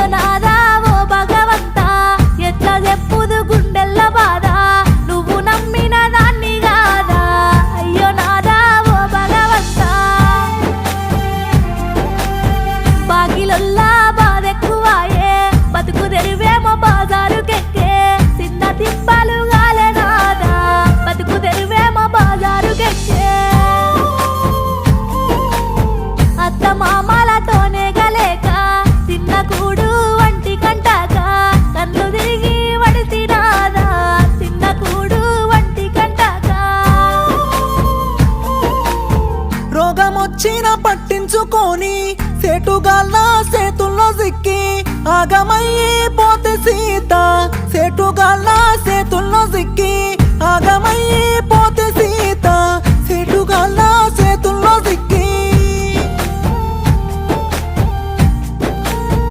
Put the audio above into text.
అయ్యో నాదా ఓ భగవంతా ఎట్లా చెప్పుదు గుండెల్ల బాధ నువ్వు నమ్మిన దాన్ని కాదా అయ్యో నాదా ఓ భగవంతా బాగిలొల్లా బాధెక్కువాయే బతుకు తెరువేమో బాజారుకెక్కే చిన్న తిప్పలు గాలే నాదా బతుకు తెరువేమో బాజారుకెక్కే అత్త మామలతోనే గలేక చిన్న కూడు వంటి కంటాక కన్ను తిరిగి వడిసినాదా చిన్న కూడు వంటి కంటాక రోగమొచ్చిన పట్టించుకొని సేటుగాళ్ళ చేతుల్లో సిక్కి ఆగమయ్యి పోతే సీత సేటుగాళ్ళ చేతుల్లో సిక్కి